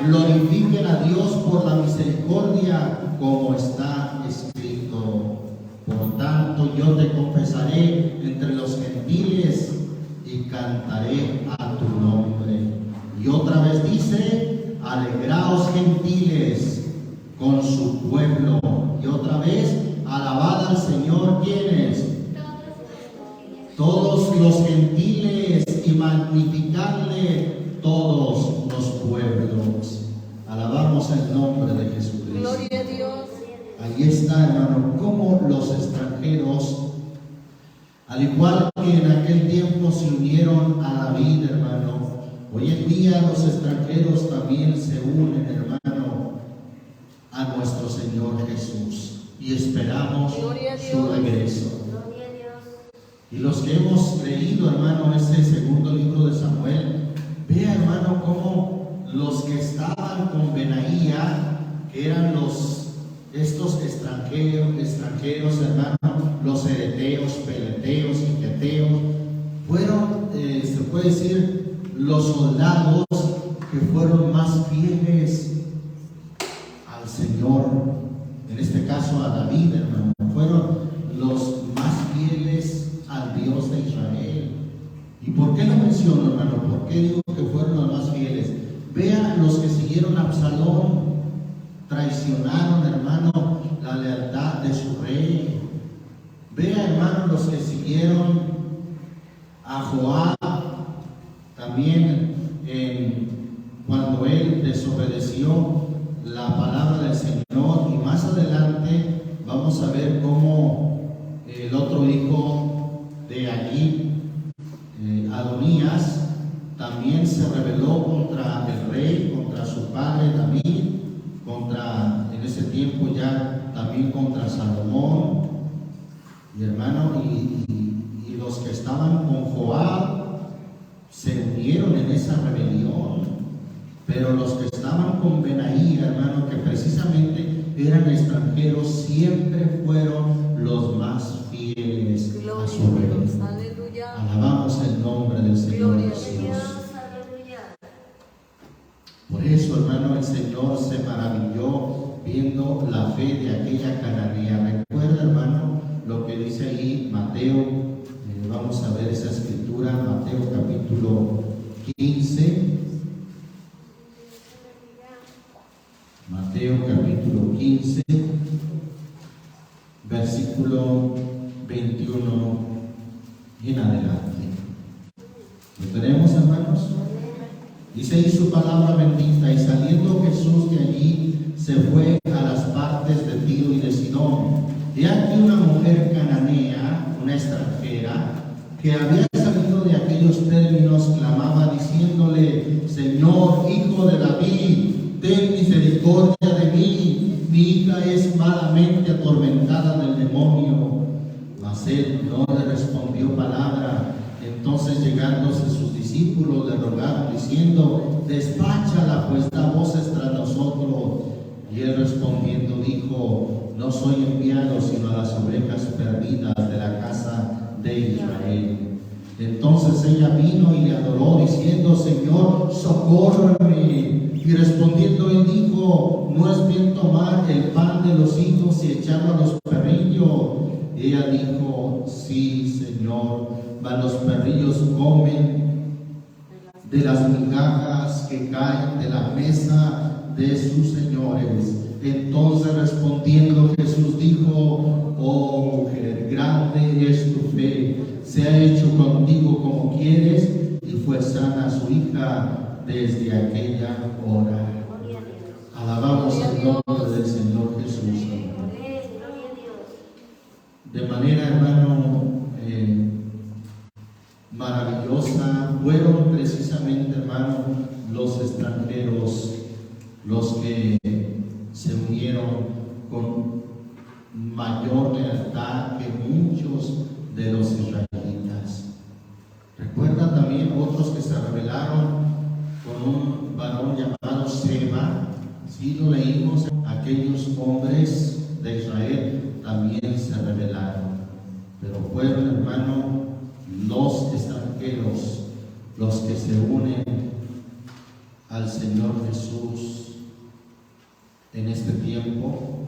Glorifiquen a Dios por la misericordia, como está escrito: por tanto yo te confesaré entre los gentiles y cantaré a tu nombre. Y otra vez dice: alegraos gentiles con su pueblo. Y otra vez: alabad al Señor. ¿Quiénes? todos los gentiles y magnificarle todos los pueblos. Alabamos el nombre de Jesucristo. Gloria a Dios. Ahí está, hermano, como los extranjeros, al igual que en aquel tiempo se unieron a David, hermano, hoy en día los extranjeros también se unen, hermano, a nuestro Señor Jesús y esperamos su regreso. Y los que hemos leído, hermano, ese segundo libro de Samuel, vea, hermano, cómo los que estaban con Benaía, que eran estos extranjeros, hermano, los ereteos, peleteos y geteos, fueron, se puede decir, los soldados que fueron más fieles al Señor, en este caso a David, hermano, fueron los más fieles al Dios de Israel. ¿Y por qué lo menciono, hermano? ¿Por qué digo que fueron los más fieles? Vean los que siguieron a Absalón, traicionaron, hermano, la lealtad de su rey. Vean, hermano, los que siguieron a Joab, también cuando él desobedeció la palabra del Señor. Y más adelante vamos a ver cómo el otro hijo de allí, Adonías, también se rebeló contra el rey, contra su padre David, en ese tiempo ya también contra Salomón. Y hermano, y los que estaban con Joab se unieron en esa rebelión, pero los que estaban con Benaía, hermano, que precisamente eran extranjeros, siempre fueron los más fieles a su rey. Aleluya. Alabamos el nombre del Señor Jesús. Por eso, hermano, el Señor se maravilló viendo la fe de aquella cananea. Recuerda, hermano, lo que dice ahí Mateo. Vamos a ver esa escritura, Mateo capítulo 15. Mateo capítulo 15, versículo 21 en adelante. ¿Lo tenemos, hermanos? Dice ahí su palabra bendita: y saliendo Jesús de allí, se fue a las partes de Tiro y de Sidón. He aquí una mujer cananea, una extranjera, que había salido de aquellos términos, clamaba diciéndole: Señor, hijo de David, ten misericordia de mí, mi hija es malamente atormentada del demonio. Mas él no le respondió palabra. Entonces, llegándose sus discípulos, le rogaron diciendo: despáchala, pues da voces tras nosotros. Y él respondiendo dijo: no soy enviado sino a las ovejas perdidas de la casa de Israel. Entonces ella vino y le adoró diciendo: Señor, socórreme. Y respondiendo él dijo: no es bien tomar el pan de los hijos y echarlo a los perrillos. Ella dijo: sí, Señor, mas los perrillos comen de las migajas que caen de la mesa de sus señores. Entonces respondiendo Jesús dijo: oh mujer, grande es tu fe, se ha hecho contigo como quieres. Y fue sana su hija desde aquella hora. Alabamos el nombre del Señor Jesús. De manera, hermano, maravillosa, fueron precisamente, hermano, los extranjeros los que se unieron con mayor lealtad que muchos de los israelitas. Recuerda también otros que se rebelaron con un varón llamado Seba. Si lo leímos, aquellos hombres de Israel también se rebelaron, pero fueron, hermano, los extranjeros los que se unen al Señor Jesús en este tiempo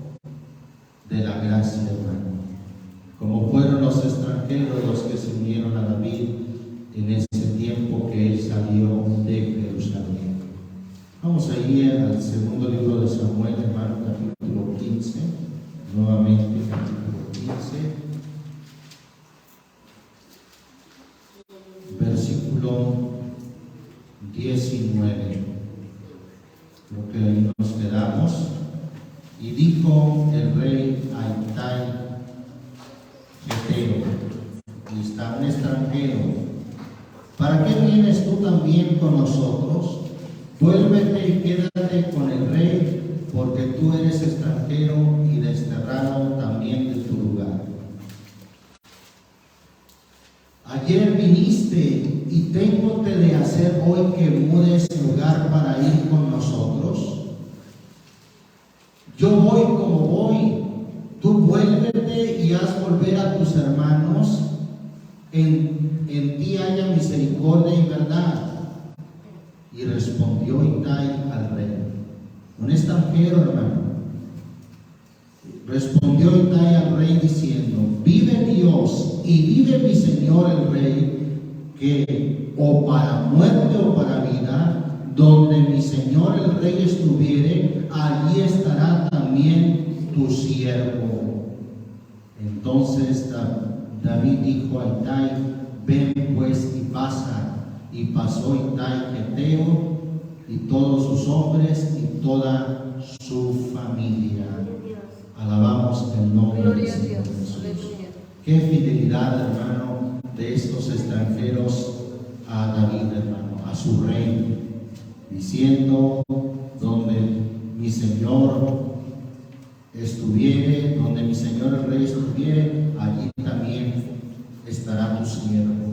de la gracia, hermano, como fueron los extranjeros los que se unieron a David en ese tiempo que él salió de Jerusalén. Vamos a ir al segundo libro de Samuel, hermano, capítulo 15, nuevamente capítulo 15. 19. Creo que ahí nos quedamos. Y dijo el rey a Itai, Geteo, y está un extranjero: ¿para qué vienes tú también con nosotros? Vuélvete y quédate con el rey, porque tú eres extranjero y desterrado también de tu lugar. Ayer viniste y téngote de hacer hoy que mudes lugar para ir con nosotros. Yo voy como voy, tú vuélvete y haz volver a tus hermanos. En ti haya misericordia y verdad. Y respondió Itai al rey. Un extranjero, hermano. Respondió Itai al rey diciendo: vive Dios y vive mi señor el rey, que o para muerte o para vida, donde mi señor el rey estuviere, allí estará también tu siervo. Entonces David dijo a Itai: ven pues y pasa. Y pasó Itai Geteo y todos sus hombres y toda su familia. Alabamos el nombre del Señor Jesús. Qué fidelidad, hermano, de estos extranjeros a David, hermano, a su rey, diciendo: donde mi Señor estuviere, donde mi Señor el rey estuviere, allí también estará tu siervo.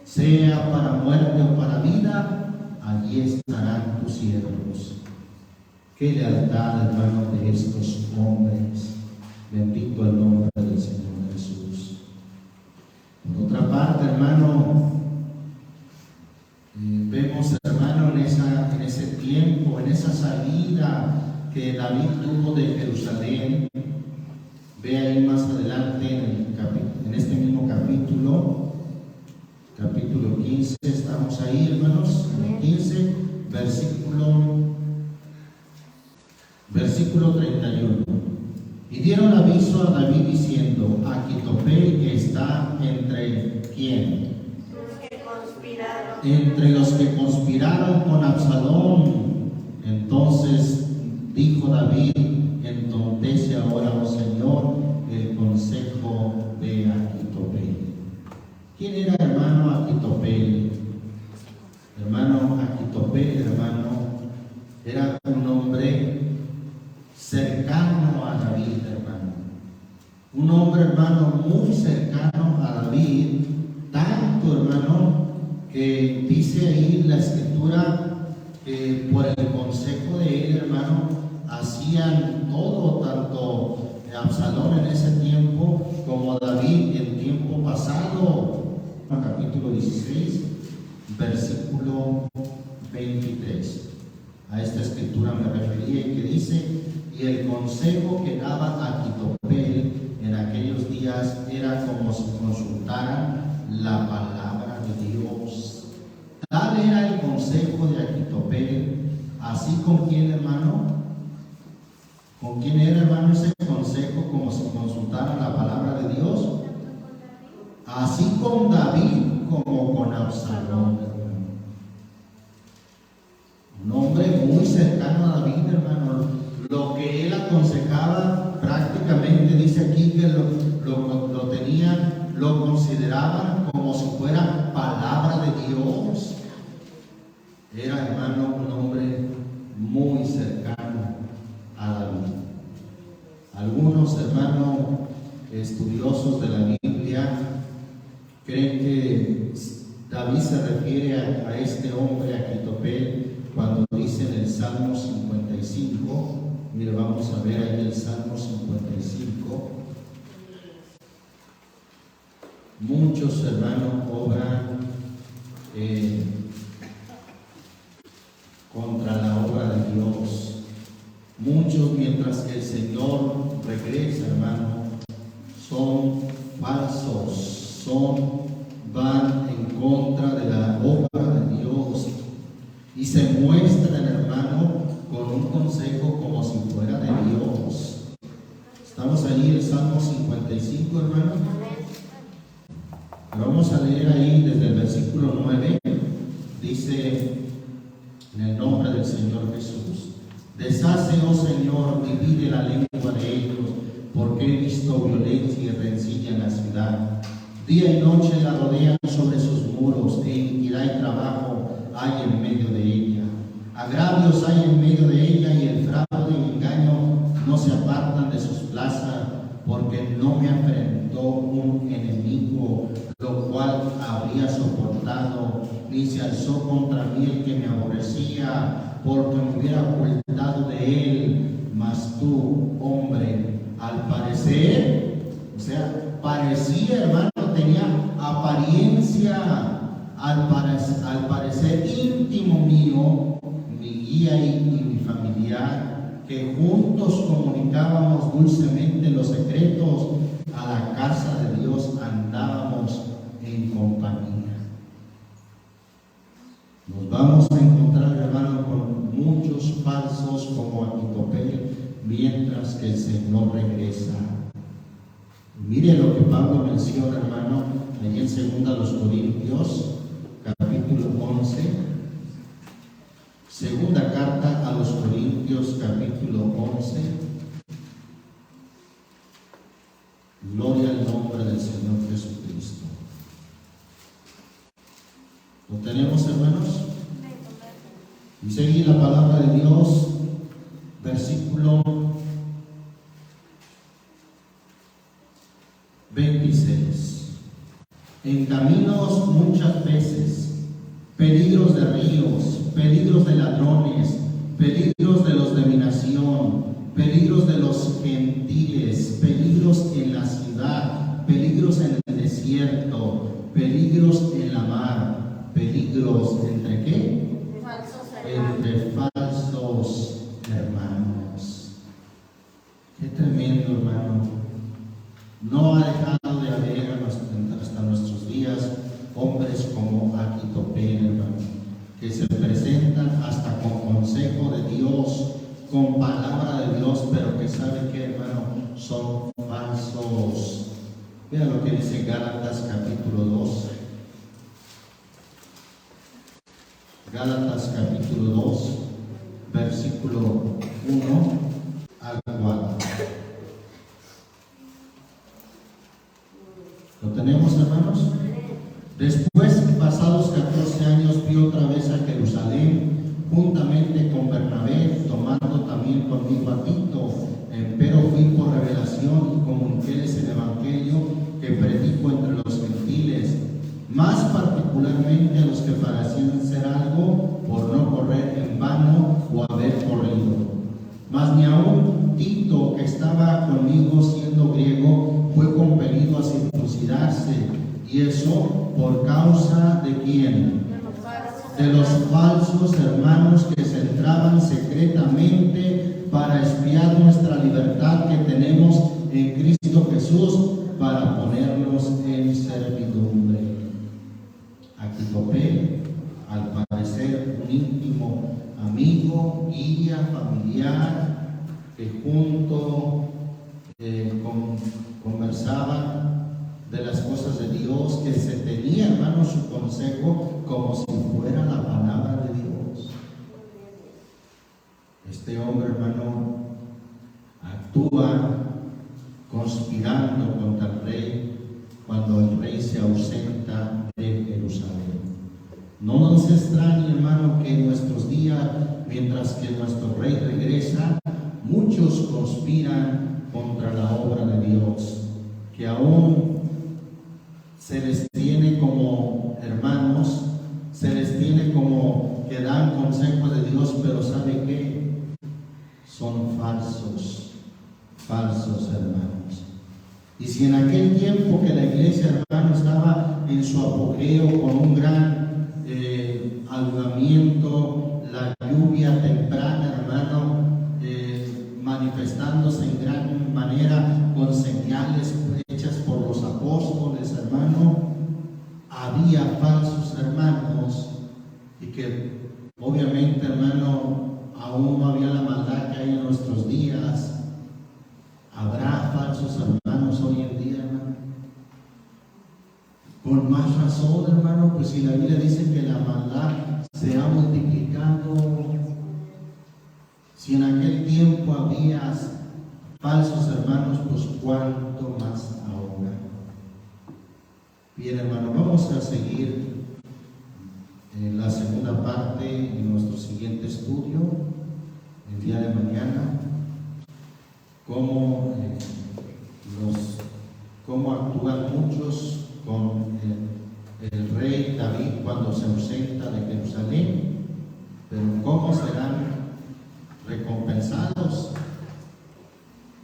Sea para muerte o para vida, allí estarán tus siervos. Qué lealtad, hermano, de estos hombres. Bendito el nombre del Señor Jesús. Por otra parte, hermano, vemos, hermano, en ese tiempo, en esa salida que David tuvo de Jerusalén. Ve ahí más adelante en este mismo capítulo 15, estamos ahí, hermanos, en el 15, versículo 31. Y dieron aviso a David diciendo: Achitofel que está entre ¿quién? Entre los que conspiraron con Absalón. Entonces dijo David: entontece ahora, oh Señor, el consejo de Achitofel. ¿Quién era, hermano, Achitofel? Hermano, Achitofel, hermano, era un hombre cercano a David, hermano. Un hombre, hermano, muy cercano a David, tanto, hermano, que dice ahí la Escritura que por el consejo de él, hermano, hacían todo, tanto Absalón en ese tiempo como David en tiempo pasado. Capítulo 16, versículo 23. A esta escritura me refería, y que dice: y el consejo que daba Achitofel en aquellos días era como si consultaran la palabra de Dios. Tal era el consejo de Achitofel. Así, ¿con quién, hermano? ¿Con quién era, hermano, ese consejo? Como si consultaran la palabra de Dios. Así con David como con Absalón, hermano. Un hombre muy cercano a David, hermano. Lo que él aconsejaba, prácticamente dice aquí que lo tenían, lo consideraban como si fuera palabra de Dios. Era, hermano, un hombre muy cercano a David. Algunos, hermanos, estudiosos de la Biblia creen que David se refiere a este hombre, Achitofel, cuando dice en el Salmo 55. Mire, vamos a ver ahí el Salmo 55. Muchos, hermanos, obran contra la obra de Dios. Muchos, mientras que el Señor regresa, hermano, son falsos, van en contra de la obra de Dios y se muestran, hermano, con un consejo como si fuera de Dios. Estamos ahí en el Salmo 55, hermano. Pero vamos a leer ahí desde el versículo 9. Dice: En el nombre del Señor Jesús. Deshace, oh Señor, divide la lengua de ellos, porque he visto violencia y rencilla en la ciudad. Día y noche la rodean sobre sus muros, e iniquidad y trabajo hay en medio de ella. Agravios hay en medio de ella, y el fraude y engaño no se apartan de sus plazas, porque no me afrentó un enemigo, lo cual habría soportado, ni se alzó contra mí el que me aborrecía, porque me hubiera ocultado de él. Mas tú, hombre, al parecer, o sea, parecía, hermano, tenía apariencia, al parecer íntimo mío, mi guía y mi familiar, que juntos comunicábamos dulcemente los secretos, a la casa de Dios andábamos en compañía. Nos vamos a encontrar, hermano, con muchos falsos como Ahitofel, mientras que el Señor regresa. Mire lo que Pablo menciona, hermano, allí en 2 Corintios, capítulo 11. Segunda carta a los Corintios, capítulo 11. Gloria al nombre del Señor Jesucristo. ¿Lo tenemos, hermanos? Dice ahí la palabra de Dios, versículo 26. En caminos muchas veces, peligros de ríos, peligros de ladrones, peligros de los de mi nación, peligros de los gentiles, peligros en la ciudad, peligros en el desierto, peligros en la mar, peligros ¿entre qué? Entre falsos hermanos. Qué tremendo, hermano. No ha dejado de haber hasta nuestros días hombres como Ahitofel, hermano, que se presentan hasta con consejo de Dios, con palabra de Dios, pero que saben que, hermano, son falsos. Vean lo que dice Gálatas capítulo 2. Gálatas capítulo 2, versículo 1 al 4. ¿Lo tenemos, hermanos? Después, pasados 14 años, fui otra vez a Jerusalén, juntamente con Bernabé, tomando también conmigo a Tito. Pero fui por revelación y comuniquéles el evangelio que predico entre los gentiles, más particularmente a los que parecían ser algo por no correr en vano o haber corrido. Mas ni aun Tito, que estaba conmigo siendo griego, fue compelido a circuncidarse, y eso por causa de ¿quién? De los falsos hermanos que se entraban secretamente para espiar nuestra libertad que tenemos en Cristo Jesús, para ponernos en servidumbre. Ahitofel, al parecer un íntimo amigo, guía, familiar, que junto conversaban de las cosas de Dios, que se tenía, hermano, su consejo como si fuera la palabra de Dios. Este hombre, hermano, actúa conspirando contra el rey cuando el rey se ausenta de Jerusalén. No nos extrañe, hermano, que en nuestros días, mientras que nuestro rey regresa, muchos conspiran contra la obra de Dios, que aún se les tiene como hermanos, se les tiene como que dan consejo de Dios, pero ¿sabe qué? Son falsos hermanos. Y si en aquel tiempo que la iglesia, hermano, estaba en su apogeo con un gran avivamiento, la lluvia temprana, hermano, manifestándose en gran manera con señales hechas por los apóstoles, hermano, había falsos hermanos, y que obviamente, hermano, aún no había la maldad que hay en nuestros días. Habrá falsos hermanos hoy en día, hermano. Con más razón, hermano, pues si la Biblia dice que la maldad se ha multiplicado había falsos hermanos, pues cuánto más ahora. Bien, hermano, vamos a seguir en la segunda parte en nuestro siguiente estudio, el día de mañana, cómo actúan muchos con el rey David cuando se ausenta de Jerusalén, pero cómo serán recompensados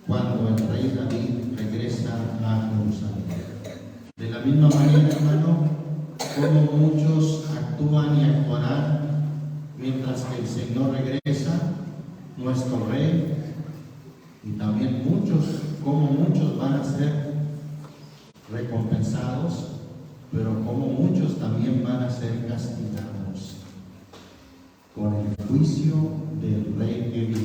cuando el rey David regresa a Jerusalén. De la misma manera, hermano, como muchos actúan y actuarán mientras que el Señor regresa, nuestro rey, y también como muchos van a ser recompensados, pero como muchos también van a ser castigados con el juicio del rey que viene.